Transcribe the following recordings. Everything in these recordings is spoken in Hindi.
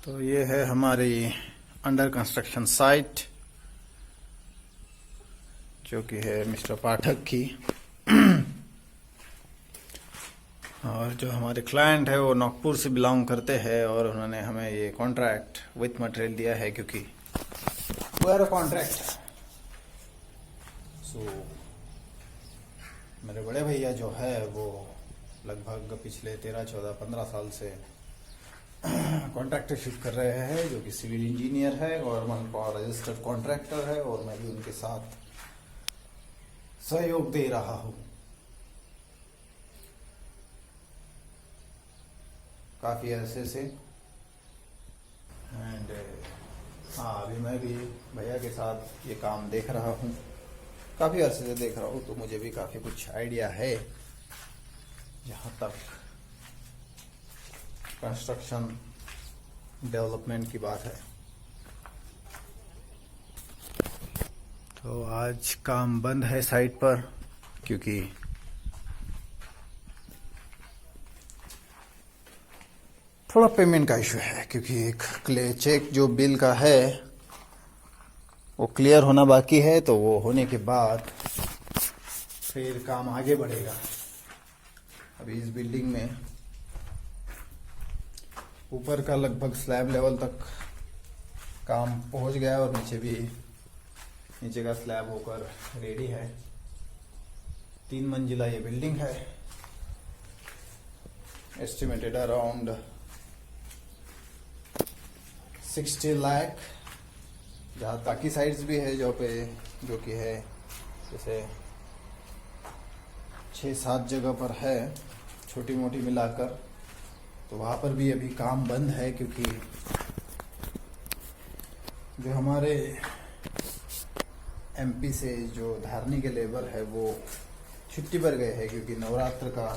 तो ये है हमारी अंडर कंस्ट्रक्शन साइट, जो कि है मिस्टर पाठक की। और जो हमारे क्लाइंट है वो नागपुर से बिलोंग करते हैं और उन्होंने हमें ये कॉन्ट्रैक्ट विथ मटेरियल दिया है, क्योंकि वो है कॉन्ट्रैक्ट। सो मेरे बड़े भैया जो है वो लगभग पिछले 13, 14, 15 साल से कॉन्ट्रैक्टरशिप कर रहे हैं, जो कि सिविल इंजीनियर है, गवर्नमेंट का रजिस्टर्ड कॉन्ट्रैक्टर है, और मैं भी उनके साथ सहयोग दे रहा हूँ काफ़ी अरसे से। एंड हाँ, अभी मैं भी भैया के साथ ये काम देख रहा हूँ, काफ़ी अरसे से देख रहा हूँ, तो मुझे भी काफ़ी कुछ आइडिया है जहाँ तक कंस्ट्रक्शन डेवलपमेंट की बात है। तो आज काम बंद है साइट पर, क्योंकि थोड़ा पेमेंट का इशू है, क्योंकि एक चेक जो बिल का है वो क्लियर होना बाकी है। तो वो होने के बाद फिर काम आगे बढ़ेगा। अभी इस बिल्डिंग में ऊपर का लगभग स्लैब लेवल तक काम पहुंच गया और नीचे का स्लैब होकर रेडी है। 3 मंजिला ये बिल्डिंग है, एस्टिमेटेड अराउंड 60 लाख। जहाँ ताकि साइड्स भी है जो कि है जैसे 6-7 जगह पर है, छोटी मोटी मिलाकर। तो वहाँ पर भी अभी काम बंद है, क्योंकि जो हमारे एमपी से जो धारनी के लेबर है वो छुट्टी पर गए हैं, क्योंकि नवरात्र का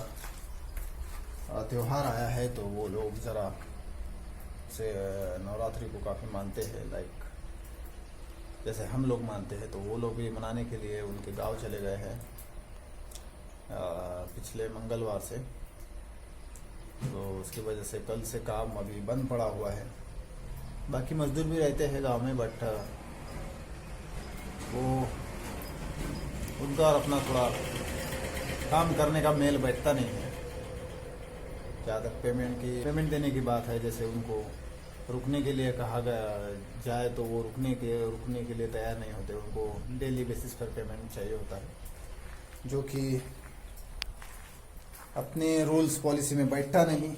त्योहार आया है। तो वो लोग ज़रा से नवरात्रि को काफ़ी मानते हैं, लाइक जैसे हम लोग मानते हैं। तो वो लोग भी मनाने के लिए उनके गांव चले गए हैं पिछले मंगलवार से। तो उसकी वजह से कल से काम अभी बंद पड़ा हुआ है। बाकी मजदूर भी रहते हैं गांव में, बट वो उनका और अपना थोड़ा काम करने का मेल बैठता नहीं है। जहाँ तक पेमेंट देने की बात है, जैसे उनको रुकने के लिए कहा गया जाए तो वो रुकने के लिए तैयार नहीं होते। उनको डेली बेसिस पर पेमेंट चाहिए होता है, जो कि अपने रूल्स पॉलिसी में बैठता नहीं।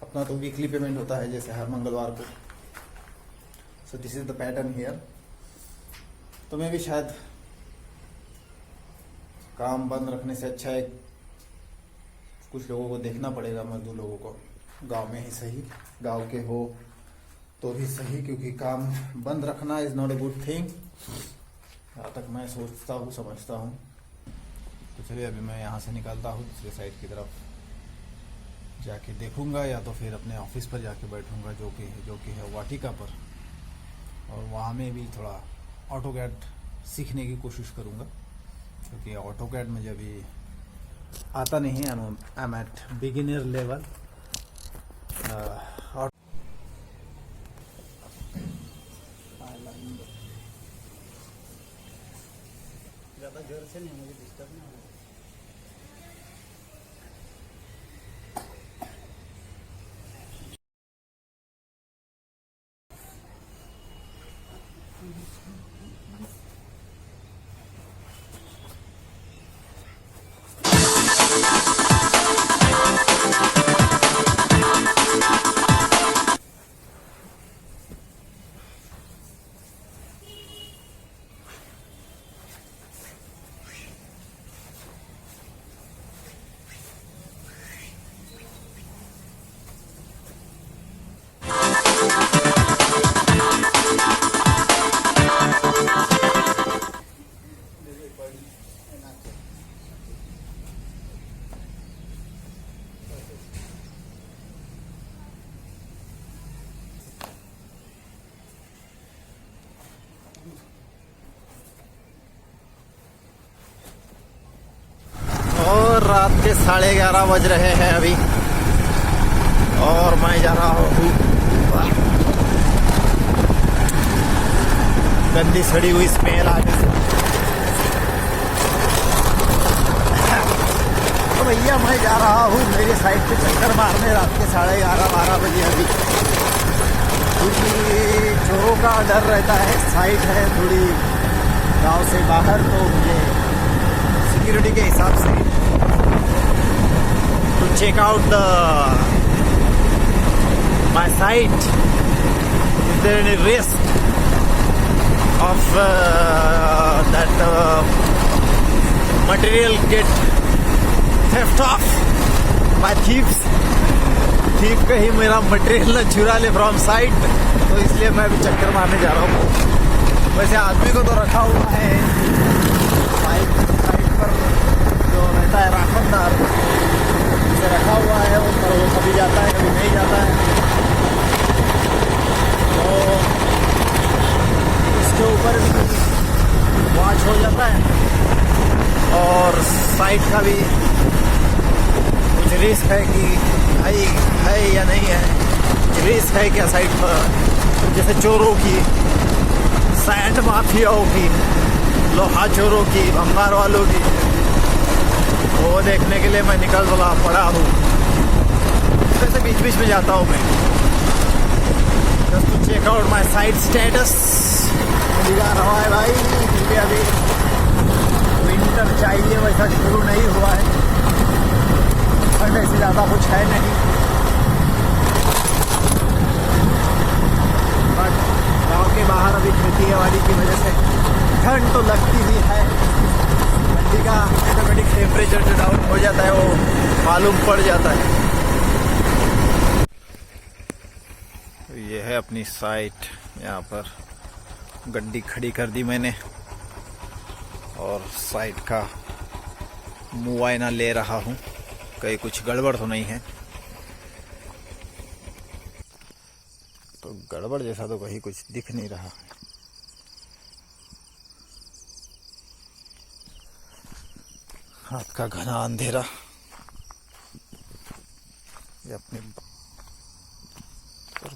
अपना तो वीकली पेमेंट होता है, जैसे हर मंगलवार को। So this is the pattern here. तो मैं भी शायद काम बंद रखने से अच्छा है, कुछ लोगों को देखना पड़ेगा, मजदूर लोगों को, गांव में ही सही, गांव के हो तो भी सही, क्योंकि काम बंद रखना is not a good thing, जहाँ तक मैं सोचता हूँ, समझता हूँ। तो चलिए अभी मैं यहाँ से निकलता हूँ, दूसरे साइड की तरफ जाके देखूंगा, या तो फिर अपने ऑफिस पर जाके बैठूंगा, जो कि है वाटिका पर। और वहाँ में भी थोड़ा ऑटोकैड सीखने की कोशिश करूँगा, क्योंकि ऑटोकैड मुझे अभी आता नहीं है। I am at beginner level. ज़्यादा जोर से नहीं, मुझे डिस्टर्ब नहीं होगा। रात के 11:30 बज रहे हैं अभी, और मैं जा रहा हूँ गंदी सड़ी हुई स्मेल आ गई। तो भैया मैं जा रहा हूँ मेरी साइड पे चक्कर मारने रात के 11:30-12 बजे अभी, क्योंकि चोरों का डर रहता है। साइड है थोड़ी गांव से बाहर, तो मुझे सिक्योरिटी के हिसाब से to check out the my site, is there any risk of that material get theft off by thieves। thief कहीं मेरा मटेरियल न चुरा ले फ्रॉम साइट, तो इसलिए मैं अभी चक्कर मारने जा रहा हूँ। वैसे आदमी को तो रखा हुआ है साइट पर, जो रहता है राखनदार, उसे रखा हुआ है, वो कभी जाता है कभी नहीं जाता है, तो के ऊपर भी वॉच हो जाता है। और साइट का भी कुछ रिस्क है कि है या नहीं है, कुछ रिस्क है क्या साइट पर, जैसे चोरों की, सैंड माफियाओं की, लोहा चोरों की, भंगार वालों की, वो देखने के लिए मैं निकल पड़ा हूँ। वैसे बीच बीच में जाता हूँ मैं, just to check out my site status. जा रहा है भाई, क्योंकि अभी विंटर चाहिए वैसा शुरू नहीं हुआ है, ठंड ऐसे ज़्यादा कुछ है नहीं, बट गांव के बाहर अभी खेती वाली की वजह से ठंड तो लगती ही है। ठंडी का ऑटोमेटिक टेम्परेचर जो डाउन हो जाता है वो मालूम पड़ जाता है। ये है अपनी साइट, यहाँ पर गड्डी खड़ी कर दी मैंने और साइट का मुआयना ले रहा हूँ, कहीं कुछ गड़बड़ तो नहीं है। तो गड़बड़ जैसा तो कहीं कुछ दिख नहीं रहा। रात का घना अंधेरा, ये अपने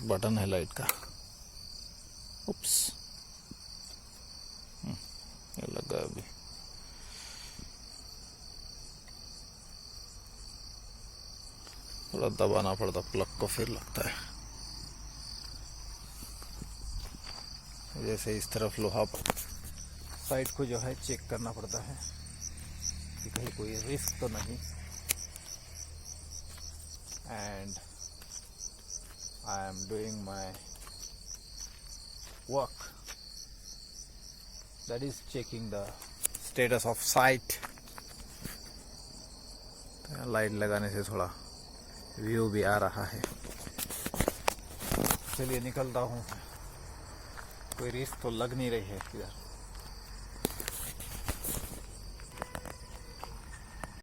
बटन है लाइट का, उप्स ये लगा अभी। थोड़ा दबाना पड़ता प्लग को, फिर लगता है। जैसे इस तरफ लोहा साइड को जो है चेक करना पड़ता है कि कहीं कोई रिस्क तो नहीं। And I am doing my work, that is checking the status of site। Light लगाने से थोड़ा व्यू भी आ रहा है। चलिए निकलता हूँ, कोई रिस्क तो लग नहीं रही है इधर।